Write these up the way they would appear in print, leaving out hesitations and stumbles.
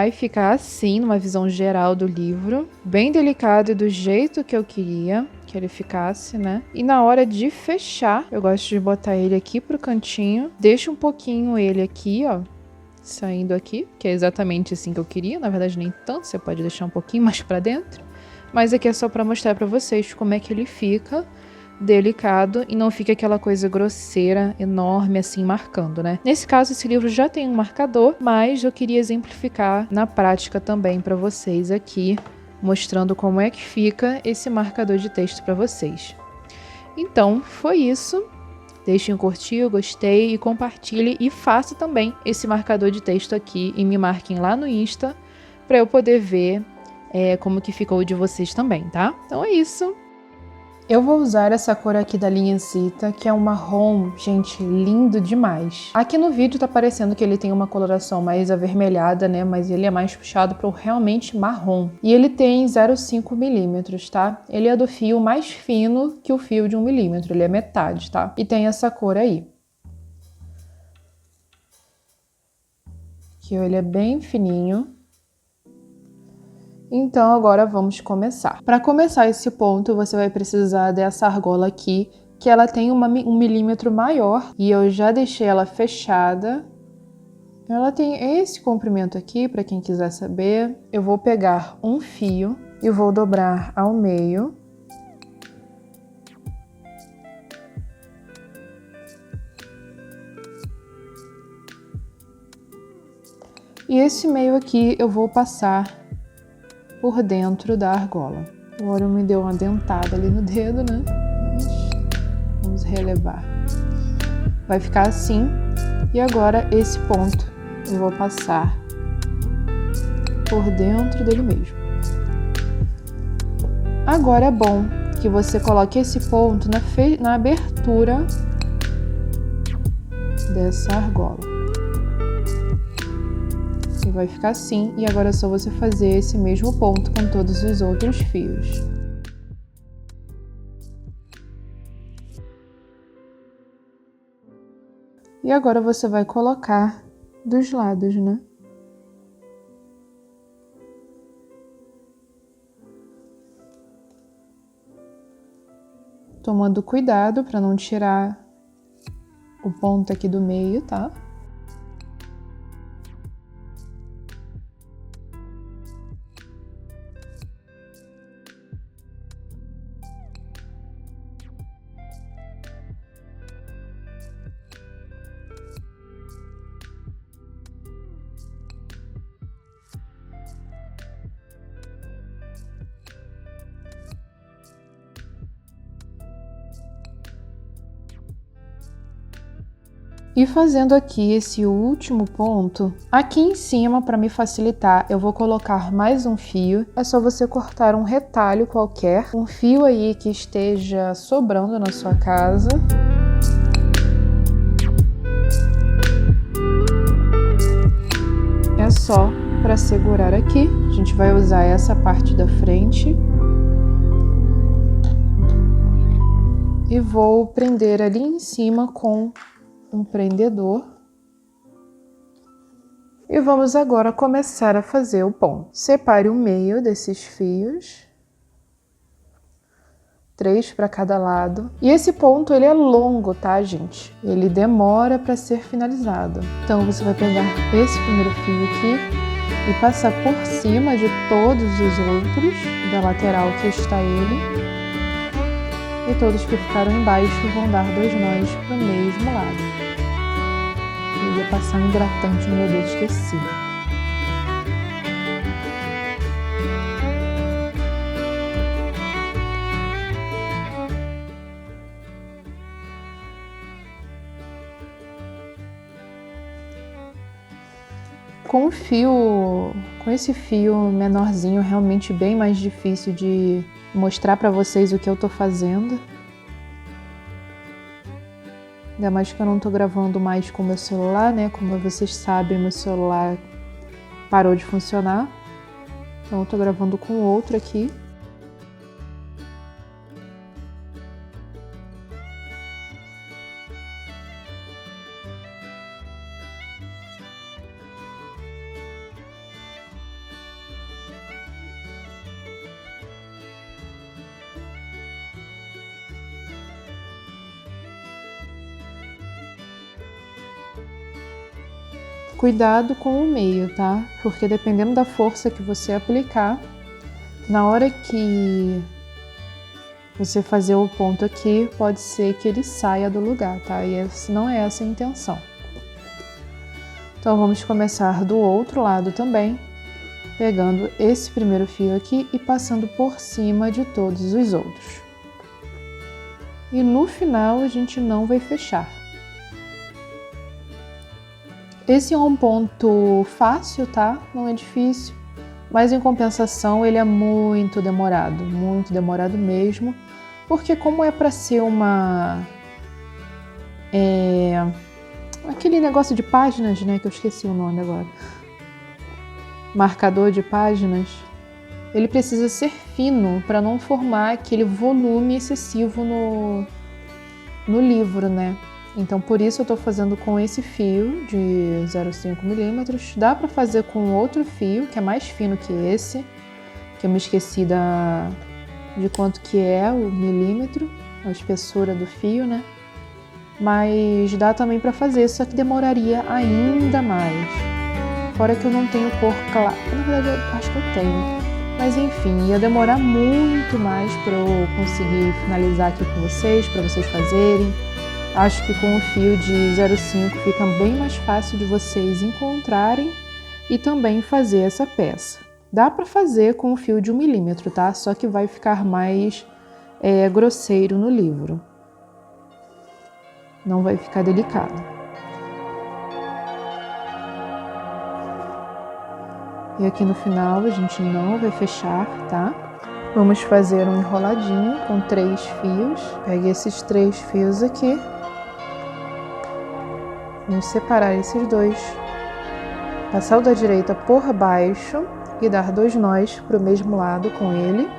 vai ficar assim, numa visão geral do livro, bem delicado e do jeito que eu queria que ele ficasse, né? E na hora de fechar, eu gosto de botar ele aqui pro cantinho, deixo um pouquinho ele aqui, ó, saindo aqui, que é exatamente assim que eu queria, na verdade nem tanto, você pode deixar um pouquinho mais pra dentro, mas aqui é só pra mostrar pra vocês como é que ele fica delicado e não fica aquela coisa grosseira, enorme, assim, marcando, né? Nesse caso, esse livro já tem um marcador, mas eu queria exemplificar na prática também pra vocês aqui, mostrando como é que fica esse marcador de texto pra vocês. Então, foi isso. Deixem um curtir, gostei e compartilhe e faça também esse marcador de texto aqui e me marquem lá no Insta para eu poder ver como que ficou o de vocês também, tá? Então é isso. Eu vou usar essa cor aqui da linha Zita, que é um marrom, gente, lindo demais. Aqui no vídeo tá parecendo que ele tem uma coloração mais avermelhada, né? Mas ele é mais puxado para o realmente marrom. E ele tem 0,5 milímetros, tá? Ele é do fio mais fino que o fio de 1 milímetro, ele é metade, tá? E tem essa cor aí. Aqui, ó, ele é bem fininho. Então, agora vamos começar. Para começar esse ponto, você vai precisar dessa argola aqui, que ela tem 1 milímetro maior, e eu já deixei ela fechada. Ela tem esse comprimento aqui, para quem quiser saber. Eu vou pegar um fio e vou dobrar ao meio. E esse meio aqui eu vou passar por dentro da argola. Agora me deu uma dentada ali no dedo, né? Mas vamos relevar. Vai ficar assim. E agora esse ponto eu vou passar por dentro dele mesmo. Agora é bom que você coloque esse ponto na abertura dessa argola. E vai ficar assim, e agora é só você fazer esse mesmo ponto com todos os outros fios. E agora você vai colocar dos lados, né? Tomando cuidado para não tirar o ponto aqui do meio, tá? E fazendo aqui esse último ponto, aqui em cima, para me facilitar, eu vou colocar mais um fio. É só você cortar um retalho qualquer, um fio aí que esteja sobrando na sua casa. É só para segurar aqui. A gente vai usar essa parte da frente. E vou prender ali em cima com um prendedor. E vamos agora começar a fazer o ponto. Separe o meio desses fios. 3 para cada lado. E esse ponto, ele é longo, tá, gente? Ele demora para ser finalizado. Então, você vai pegar esse primeiro fio aqui e passar por cima de todos os outros, da lateral que está ele. E todos que ficaram embaixo vão dar 2 nós para o mesmo lado. Eu ia passar um hidratante no meu dedo, esqueci. Com esse fio menorzinho, realmente bem mais difícil de mostrar para vocês o que eu tô fazendo. Ainda mais que eu não tô gravando mais com o meu celular, né? Como vocês sabem, meu celular parou de funcionar. Então eu tô gravando com o outro aqui. Cuidado com o meio, tá? Porque dependendo da força que você aplicar, na hora que você fazer o ponto aqui, pode ser que ele saia do lugar, tá? E não é essa a intenção. Então vamos começar do outro lado também, pegando esse primeiro fio aqui e passando por cima de todos os outros. E no final a gente não vai fechar. Esse é um ponto fácil, tá? Não é difícil, mas em compensação ele é muito demorado mesmo, porque como é para ser aquele negócio de páginas, né, que eu esqueci o nome agora, marcador de páginas, ele precisa ser fino para não formar aquele volume excessivo no livro, né? Então, por isso eu estou fazendo com esse fio de 0,5 milímetros. Dá para fazer com outro fio, que é mais fino que esse, que eu me esqueci de quanto que é o milímetro, a espessura do fio, né? Mas dá também para fazer, só que demoraria ainda mais. Fora que eu não tenho cor clara. Na verdade, eu acho que eu tenho. Mas enfim, ia demorar muito mais para eu conseguir finalizar aqui com vocês, para vocês fazerem. Acho que com o fio de 0,5 fica bem mais fácil de vocês encontrarem e também fazer essa peça. Dá para fazer com o fio de 1 milímetro, tá? Só que vai ficar mais grosseiro no livro. Não vai ficar delicado. E aqui no final a gente não vai fechar, tá? Vamos fazer um enroladinho com 3 fios. Pegue esses 3 fios aqui. Vamos separar esses dois. Passar o da direita por baixo e dar 2 nós para o mesmo lado com ele.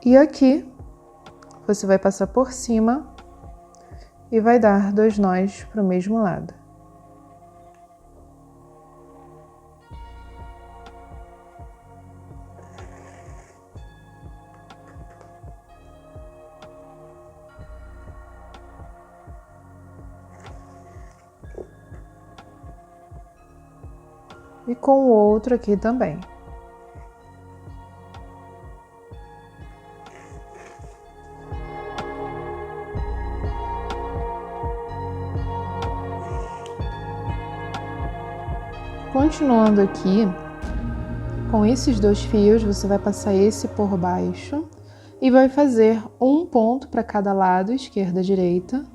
E aqui você vai passar por cima e vai dar 2 nós para o mesmo lado. E com o outro aqui também. Continuando aqui, com esses 2 fios, você vai passar esse por baixo e vai fazer um ponto para cada lado, esquerda e direita.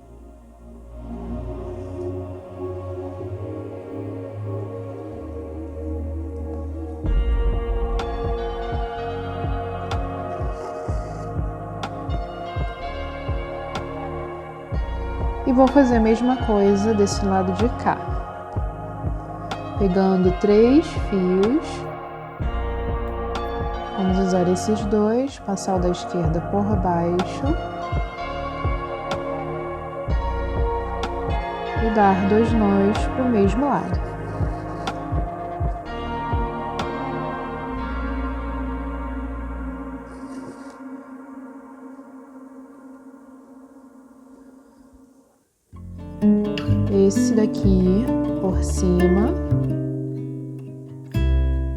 E vou fazer a mesma coisa desse lado de cá. Pegando 3 fios, vamos usar esses 2, passar o da esquerda por baixo e dar 2 nós para o mesmo lado. Esse daqui por cima,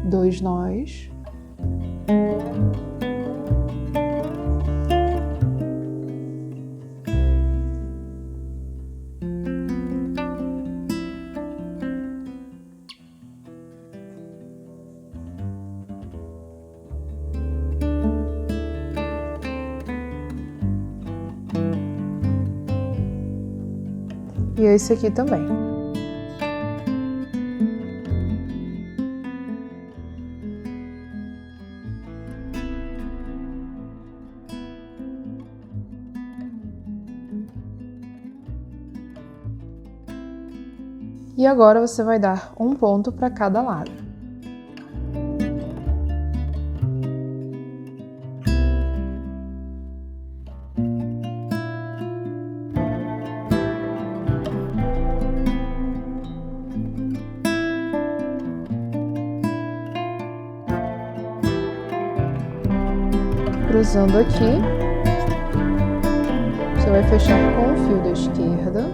2 nós. E esse aqui também. E agora você vai dar um ponto para cada lado. cruzando aqui. Você vai fechar com o fio da esquerda.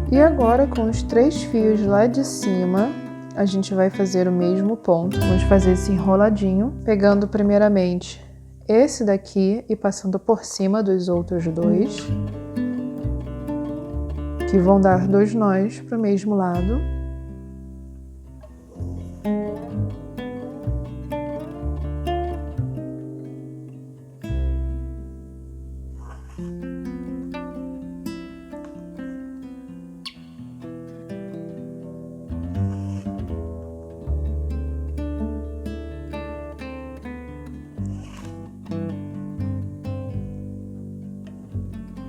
E agora, com os 3 fios lá de cima, a gente vai fazer o mesmo ponto. Vamos fazer esse enroladinho, pegando primeiramente esse daqui e passando por cima dos outros 2, que vão dar 2 nós para o mesmo lado.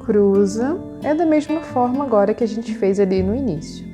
Cruza. É da mesma forma agora que a gente fez ali no início.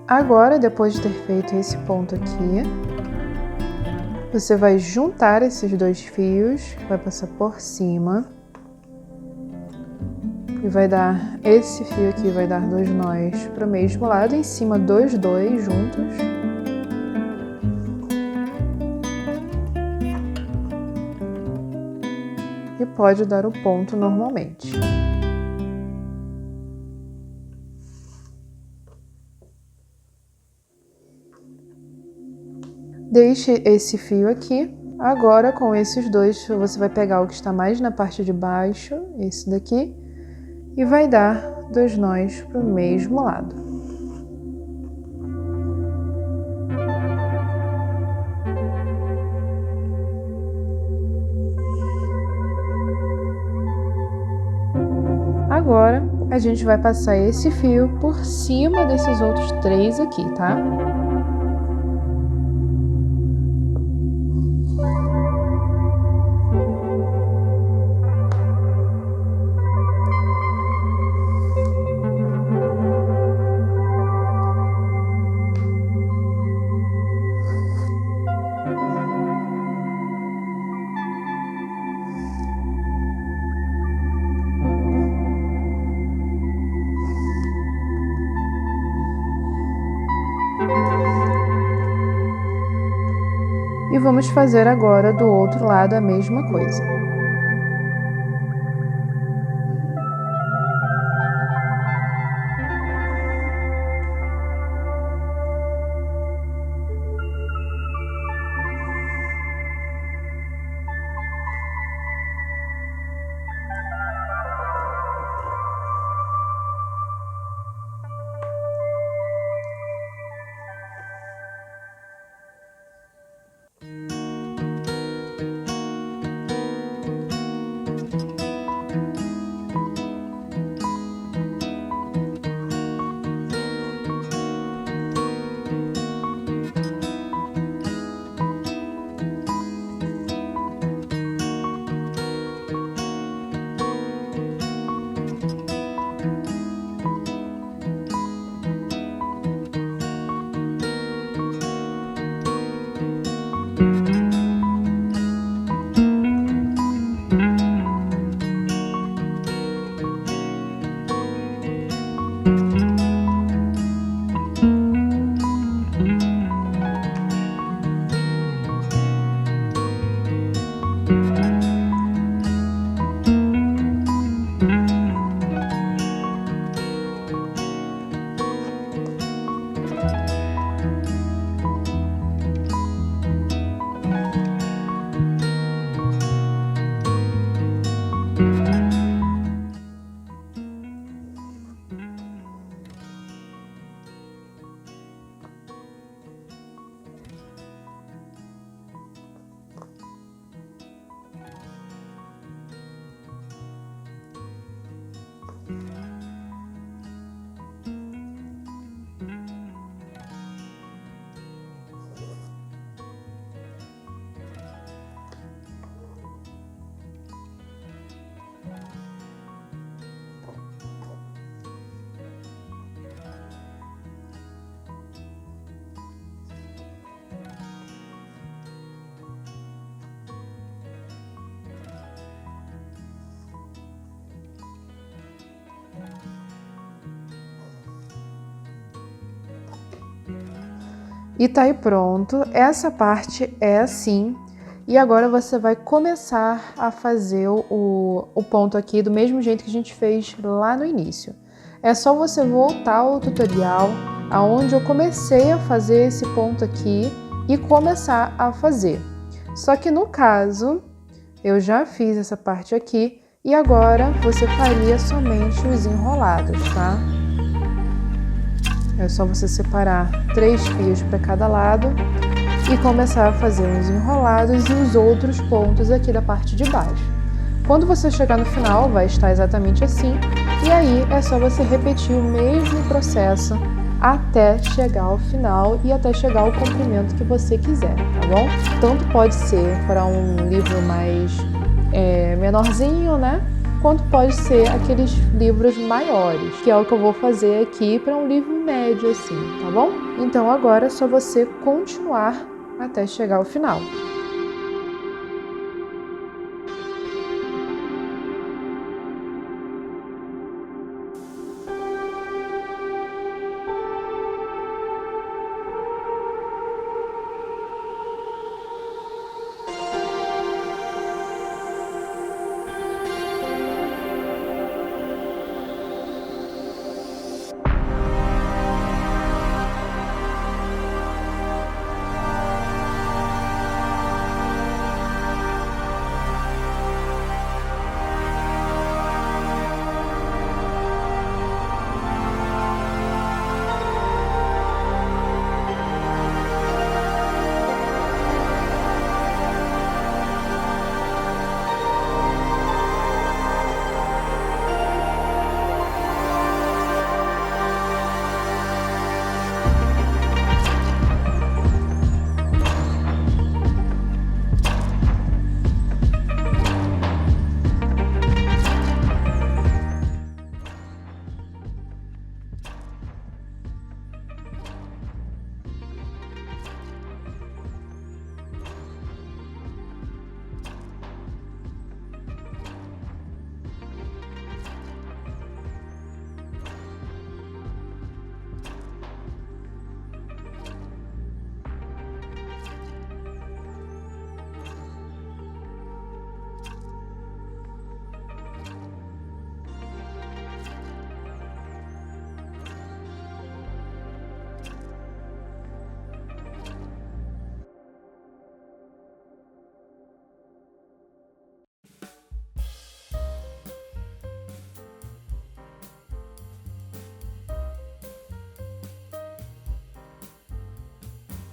Agora, depois de ter feito esse ponto aqui, você vai juntar esses 2 fios, vai passar por cima e vai dar esse fio aqui, vai dar 2 nós para o mesmo lado, em cima dos 2 juntos. E pode dar o ponto normalmente. Deixe esse fio aqui. Agora, com esses 2, você vai pegar o que está mais na parte de baixo, esse daqui, e vai dar 2 nós para o mesmo lado. Agora, a gente vai passar esse fio por cima desses outros 3 aqui, tá? E vamos fazer agora do outro lado a mesma coisa. E tá aí pronto, essa parte é assim. E agora você vai começar a fazer o ponto aqui do mesmo jeito que a gente fez lá no início. É só você voltar ao tutorial, aonde eu comecei a fazer esse ponto aqui e começar a fazer. Só que no caso, eu já fiz essa parte aqui e agora você faria somente os enrolados, tá? É só você separar 3 fios para cada lado e começar a fazer os enrolados e os outros pontos aqui da parte de baixo. Quando você chegar no final, vai estar exatamente assim, e aí é só você repetir o mesmo processo até chegar ao final e até chegar ao comprimento que você quiser, tá bom? Tanto pode ser para um livro mais menorzinho, né? Quanto pode ser aqueles livros maiores, que é o que eu vou fazer aqui para um livro médio assim, tá bom? Então agora é só você continuar até chegar ao final.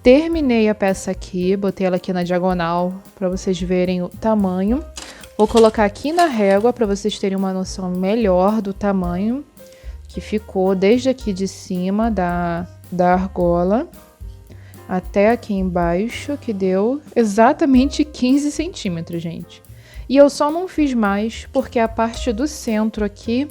Terminei a peça aqui, botei ela aqui na diagonal para vocês verem o tamanho. Vou colocar aqui na régua para vocês terem uma noção melhor do tamanho que ficou desde aqui de cima da argola até aqui embaixo, que deu exatamente 15 centímetros, gente. E eu só não fiz mais porque a parte do centro aqui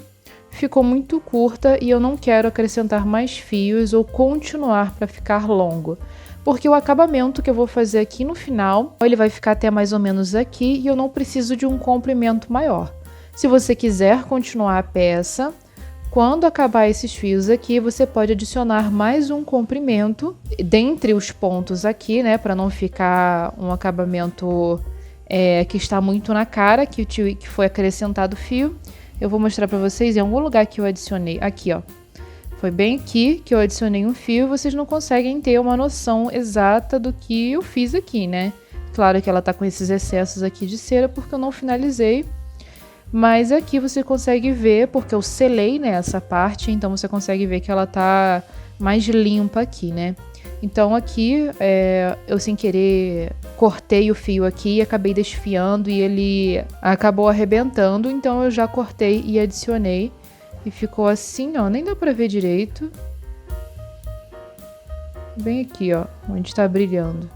ficou muito curta e eu não quero acrescentar mais fios ou continuar para ficar longo. Porque o acabamento que eu vou fazer aqui no final, ele vai ficar até mais ou menos aqui e eu não preciso de um comprimento maior. Se você quiser continuar a peça, quando acabar esses fios aqui, você pode adicionar mais um comprimento dentre os pontos aqui, né? Para não ficar um acabamento que está muito na cara, que foi acrescentado fio. Eu vou mostrar para vocês em algum lugar que eu adicionei. Aqui, ó. Foi bem aqui que eu adicionei um fio e vocês não conseguem ter uma noção exata do que eu fiz aqui, né? Claro que ela tá com esses excessos aqui de cera porque eu não finalizei. Mas aqui você consegue ver, porque eu selei, né, essa parte, então você consegue ver que ela tá mais limpa aqui, né? Então aqui, eu sem querer cortei o fio aqui e acabei desfiando e ele acabou arrebentando, então eu já cortei e adicionei. E ficou assim, ó, nem dá pra ver direito. Bem aqui, ó, onde tá brilhando.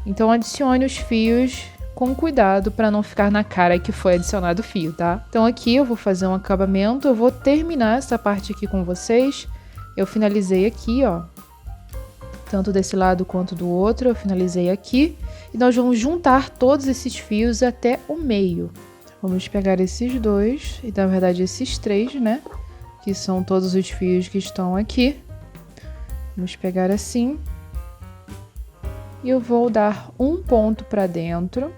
Então adicione os fios com cuidado para não ficar na cara que foi adicionado o fio, tá? Então aqui eu vou fazer um acabamento, eu vou terminar essa parte aqui com vocês. Eu finalizei aqui, ó. Tanto desse lado quanto do outro, eu finalizei aqui. E nós vamos juntar todos esses fios até o meio. Vamos pegar esses dois, e na verdade esses três, né? Que são todos os fios que estão aqui. Vamos pegar assim E eu vou dar um ponto para dentro.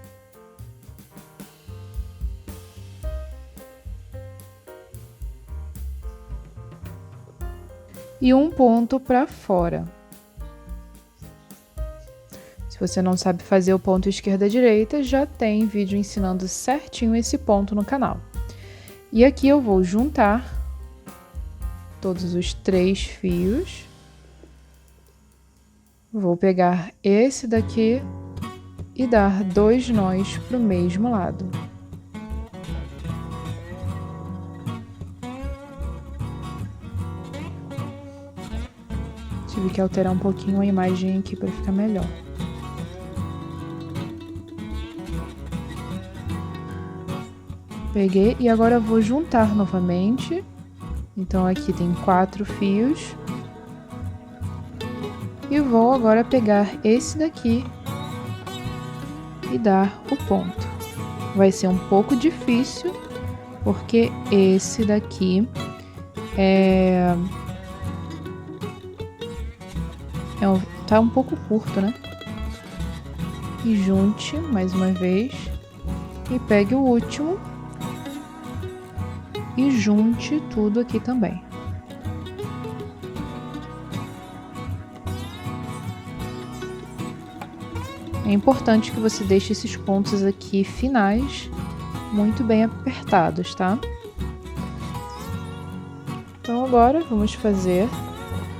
E um ponto para fora. Se você não sabe fazer o ponto esquerda-direita, já tem vídeo ensinando certinho esse ponto no canal. E aqui eu vou juntar todos os 3 fios. Vou pegar esse daqui e dar 2 nós para o mesmo lado. Tive que alterar um pouquinho a imagem aqui para ficar melhor. Peguei e agora eu vou juntar novamente. Então aqui tem 4 fios. E vou agora pegar esse daqui e dar o ponto. Vai ser um pouco difícil, porque esse daqui tá um pouco curto, né? E junte mais uma vez e pegue o último e junte tudo aqui também. É importante que você deixe esses pontos aqui finais muito bem apertados, tá? Então agora vamos fazer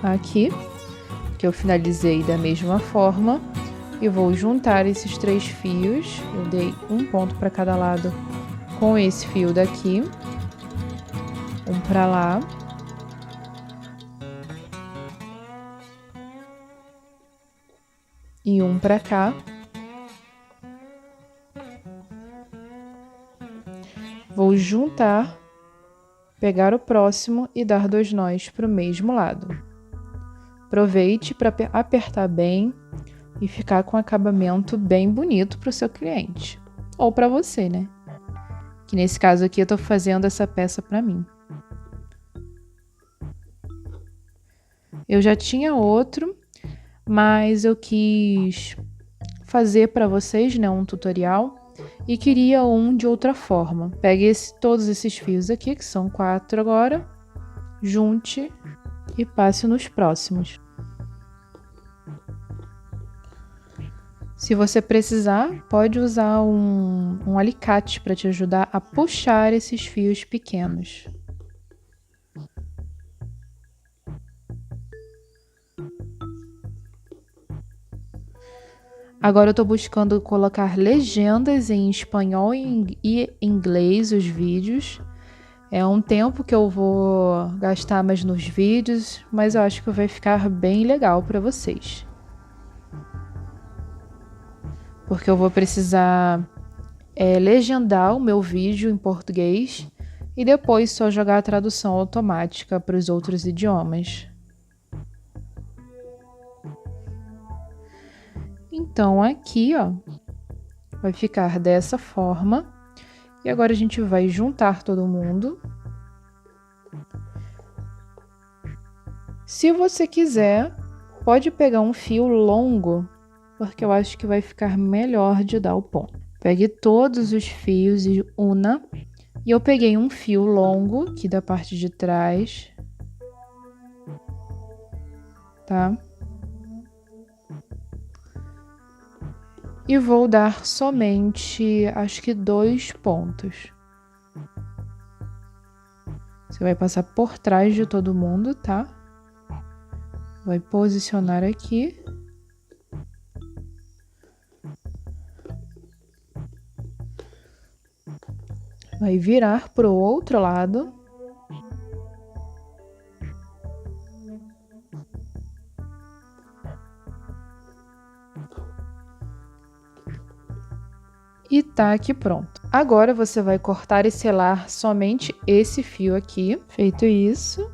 aqui, que eu finalizei da mesma forma. Eu vou juntar esses 3 fios, eu dei um ponto para cada lado com esse fio daqui, um para lá. E um para cá. Vou juntar, pegar o próximo e dar 2 nós para o mesmo lado. Aproveite para apertar bem e ficar com um acabamento bem bonito para o seu cliente. Ou para você, né? Que nesse caso aqui eu tô fazendo essa peça para mim. Eu já tinha outro, mas eu quis fazer para vocês, né, um tutorial e queria um de outra forma. Pegue todos esses fios aqui, que são 4 agora, junte e passe nos próximos. Se você precisar, pode usar um alicate para te ajudar a puxar esses fios pequenos. Agora eu tô buscando colocar legendas em espanhol e inglês os vídeos. É um tempo que eu vou gastar mais nos vídeos, mas eu acho que vai ficar bem legal para vocês. Porque eu vou precisar legendar o meu vídeo em português e depois só jogar a tradução automática para os outros idiomas. Então aqui, ó, vai ficar dessa forma. E agora a gente vai juntar todo mundo. Se você quiser, pode pegar um fio longo, porque eu acho que vai ficar melhor de dar o ponto. Pegue todos os fios e una. E eu peguei um fio longo aqui da parte de trás. Tá? E vou dar somente, acho que 2 pontos. Você vai passar por trás de todo mundo, tá? Vai posicionar aqui. Vai virar para o outro lado. E tá aqui pronto. Agora você vai cortar e selar somente esse fio aqui. Feito isso,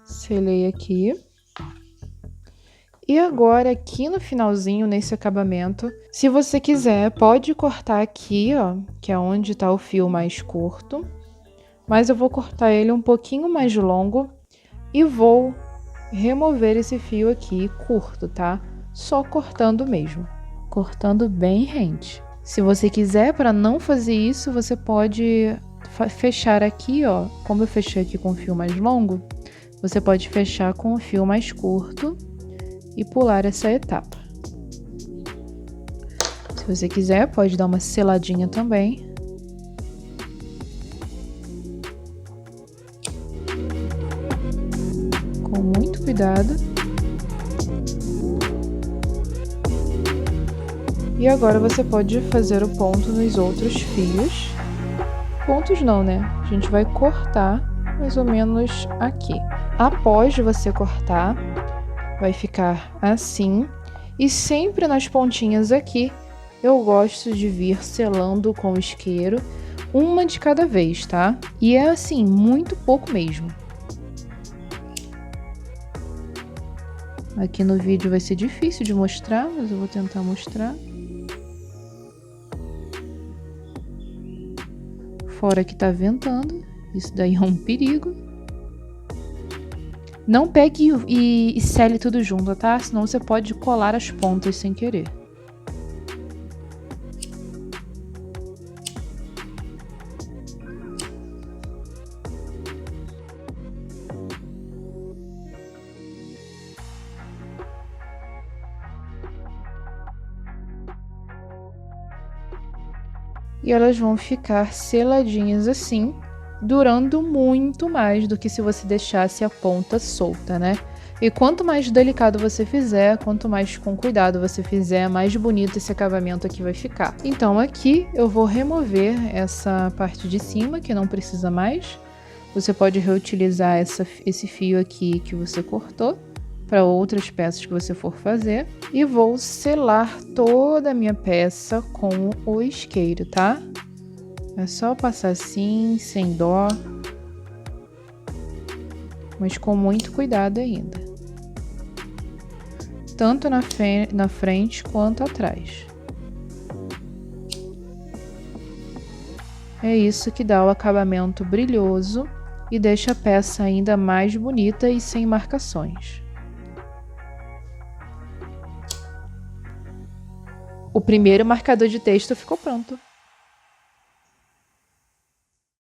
selei aqui. E agora aqui no finalzinho, nesse acabamento, se você quiser, pode cortar aqui, ó, que é onde tá o fio mais curto. Mas eu vou cortar ele um pouquinho mais longo e vou remover esse fio aqui curto, tá? só cortando mesmo. Cortando bem rente. Se você quiser, para não fazer isso, você pode fechar aqui, ó. Como eu fechei aqui com o fio mais longo, você pode fechar com o fio mais curto e pular essa etapa. Se você quiser, pode dar uma seladinha também. Com muito cuidado. E agora você pode fazer o ponto nos outros fios. Pontos não, né? A gente vai cortar mais ou menos aqui. Após você cortar, vai ficar assim. E sempre nas pontinhas aqui, eu gosto de vir selando com o isqueiro, uma de cada vez, tá? E é assim, muito pouco mesmo. Aqui no vídeo vai ser difícil de mostrar, mas eu vou tentar mostrar. Fora que tá ventando, isso daí é um perigo. Não pegue e sele tudo junto, tá? Senão você pode colar as pontas sem querer. E elas vão ficar seladinhas assim, durando muito mais do que se você deixasse a ponta solta, né? E quanto mais delicado você fizer, quanto mais com cuidado você fizer, mais bonito esse acabamento aqui vai ficar. Então aqui eu vou remover essa parte de cima, que não precisa mais. Você pode reutilizar esse fio aqui que você cortou para outras peças que você for fazer. E vou selar toda a minha peça com o isqueiro, tá? É só passar assim, sem dó, mas com muito cuidado ainda. Tanto na frente quanto atrás. É isso que dá o acabamento brilhoso e deixa a peça ainda mais bonita e sem marcações. O primeiro marcador de texto ficou pronto.